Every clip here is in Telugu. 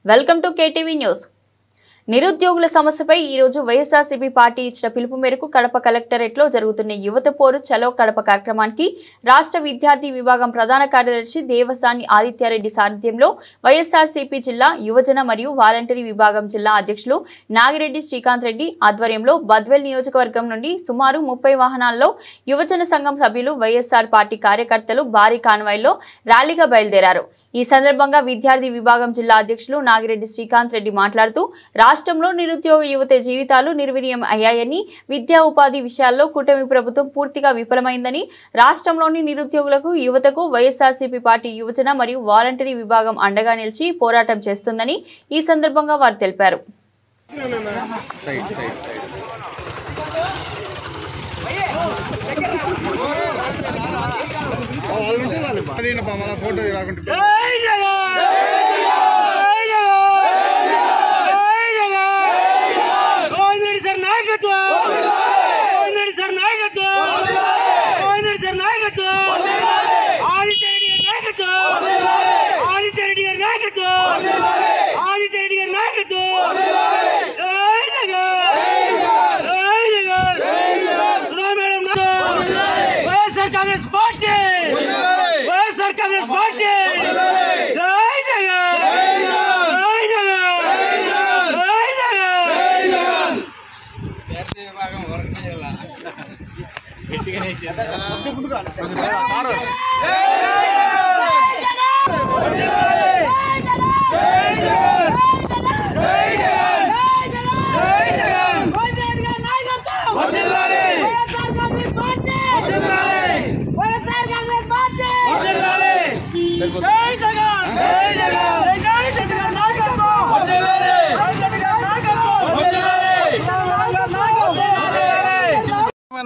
Welcome to KTV news. నిరుద్యోగుల సమస్యపై ఈ రోజు వైఎస్ఆర్సీపీ పార్టీ ఇచ్చిన పిలుపు మేరకు కడప కలెక్టరేట్లో జరుగుతున్న యువత పోరు చలో కడప కార్యక్రమానికి రాష్ట్ర విద్యార్థి విభాగం ప్రధాన కార్యదర్శి దేవసాని ఆదిత్యారెడ్డి సారథ్యంలో వైఎస్ఆర్సీపీ జిల్లా యువజన మరియు వాలంటరీ విభాగం జిల్లా అధ్యక్షులు నాగిరెడ్డి శ్రీకాంత్ రెడ్డి ఆధ్వర్యంలో బద్వేల్ నియోజకవర్గం నుండి సుమారు 30 వాహనాల్లో యువజన సంఘం సభ్యులు వైఎస్ఆర్ పార్టీ కార్యకర్తలు భారీ కాన్వాయ్లో ర్యాలీగా బయలుదేరారు। ఈ సందర్భంగా విద్యార్థి విభాగం జిల్లా అధ్యక్షులు నాగిరెడ్డి శ్రీకాంత్ రెడ్డి మాట్లాడుతూ రాష్ట్రంలో నిరుద్యోగ యువత జీవితాలు నిర్వీర్యం అయ్యాయని, విద్యా ఉపాధి విషయాల్లో కూటమి ప్రభుత్వం పూర్తిగా విఫలమైందని, రాష్ట్రంలోని నిరుద్యోగులకు యువతకు వైఎస్ఆర్సీపీ పార్టీ యువజన మరియు వాలంటరీ విభాగం అండగా నిలిచి పోరాటం చేస్తుందని ఈ సందర్భంగా వారు తెలిపారు।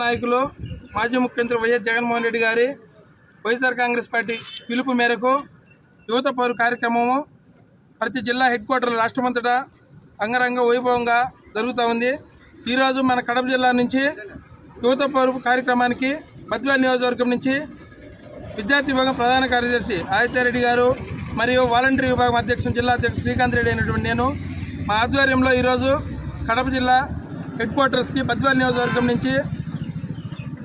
నాయకులు మాజీ ముఖ్యమంత్రి వైఎస్ జగన్మోహన్ రెడ్డి గారి వైఎస్ఆర్ కాంగ్రెస్ పార్టీ పిలుపు మేరకు యువత పౌరు కార్యక్రమము ప్రతి జిల్లా హెడ్ క్వార్టర్ రాష్ట్రమంతటా అంగరంగ వైభవంగా జరుగుతూ ఉంది। ఈరోజు మన కడప జిల్లా నుంచి యువత పౌరు కార్యక్రమానికి బద్వేల్ నియోజకవర్గం నుంచి విద్యార్థి విభాగం ప్రధాన కార్యదర్శి ఆదిత్యారెడ్డి గారు మరియు వాలంటరీ విభాగం అధ్యక్షుడు జిల్లా అధ్యక్షుడు శ్రీకాంత్ రెడ్డి అయినటువంటి నేను మా ఆధ్వర్యంలో ఈరోజు కడప జిల్లా హెడ్ క్వార్టర్స్కి బద్వేల్ నియోజకవర్గం నుంచి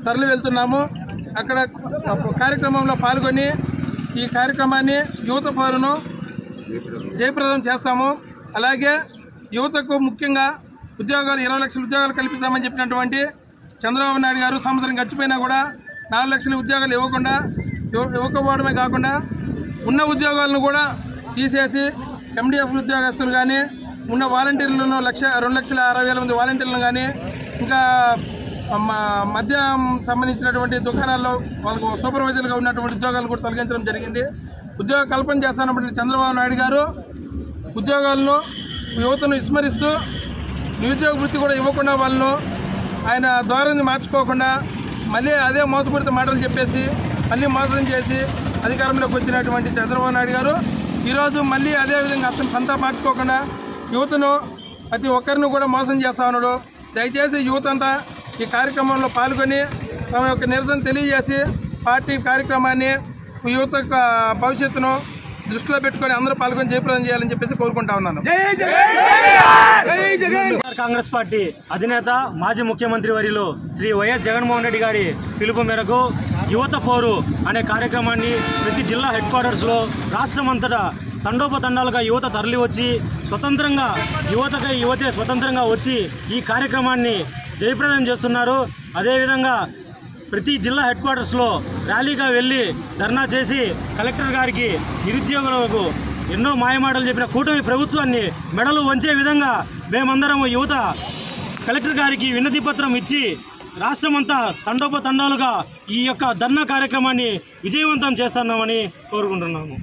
తరలి వెళ్తున్నాము। అక్కడ కార్యక్రమంలో పాల్గొని ఈ కార్యక్రమాన్ని యువత పౌరును జయప్రదం చేస్తాము। అలాగే యువతకు ముఖ్యంగా ఉద్యోగాలు 20 లక్షల ఉద్యోగాలు కల్పిస్తామని చెప్పినటువంటి చంద్రబాబు నాయుడు గారు సంవత్సరం గడిచిపోయినా కూడా 4 లక్షల ఉద్యోగాలు ఇవ్వకపోవడమే కాకుండా ఉన్న ఉద్యోగాలను కూడా తీసేసి ఎండిఎఫ్ ఉద్యోగస్తులు కానీ ఉన్న వాలంటీర్లను 2,60,60,000 మంది వాలంటీర్లను కానీ ఇంకా మద్యం సంబంధించినటువంటి దుకాణాల్లో వాళ్ళకు సూపర్వైజర్గా ఉన్నటువంటి ఉద్యోగాలు కూడా తొలగించడం జరిగింది। ఉద్యోగ కల్పన చేస్తున్నటువంటి చంద్రబాబు నాయుడు గారు ఉద్యోగాలను యువతను విస్మరిస్తూ నిరుద్యోగ వృత్తి కూడా ఇవ్వకుండా వాళ్ళను ఆయన ధోరణి మార్చుకోకుండా మళ్ళీ అదే మోసపూరిత మాటలు చెప్పేసి మళ్ళీ మోసం చేసి అధికారంలోకి వచ్చినటువంటి చంద్రబాబు నాయుడు గారు ఈరోజు మళ్ళీ అదేవిధంగా అతను పంతా మార్చుకోకుండా యువతను ప్రతి ఒక్కరిని కూడా మోసం చేస్తా ఉన్నాడు। దయచేసి యువత అంతా ఈ కార్యక్రమంలో పాల్గొని తమ యొక్క నిరసన తెలియజేసి పార్టీ కార్యక్రమాన్ని యువత భవిష్యత్తును దృష్టిలో పెట్టుకొని అందరూ పాల్గొని జయప్రదం చేయాలని చెప్పేసి కోరుకుంటా ఉన్నాను। కాంగ్రెస్ పార్టీ అధినేత మాజీ ముఖ్యమంత్రి వర్యులు శ్రీ వైఎస్ జగన్మోహన్ రెడ్డి గారి పిలుపు మేరకు యువత పోరు అనే కార్యక్రమాన్ని ప్రతి జిల్లా హెడ్ క్వార్టర్స్లో రాష్ట్రమంతటా తండోపతండాలుగా యువత తరలి వచ్చి స్వతంత్రంగా యువతే స్వతంత్రంగా వచ్చి ఈ కార్యక్రమాన్ని జయప్రదం చేస్తున్నారు। అదేవిధంగా ప్రతి జిల్లా హెడ్ క్వార్టర్స్లో ర్యాలీగా వెళ్ళి ధర్నా చేసి కలెక్టర్ గారికి నిరుద్యోగులకు ఎన్నో మాయమాటలు చెప్పిన కూటమి ప్రభుత్వాన్ని మెడలు వంచే విధంగా మేమందరం యువత కలెక్టర్ గారికి వినతి పత్రం ఇచ్చి రాష్ట్రమంతా తండోపతండాలుగా ఈ యొక్క ధర్నా కార్యక్రమాన్ని విజయవంతం చేస్తున్నామని కోరుకుంటున్నాము।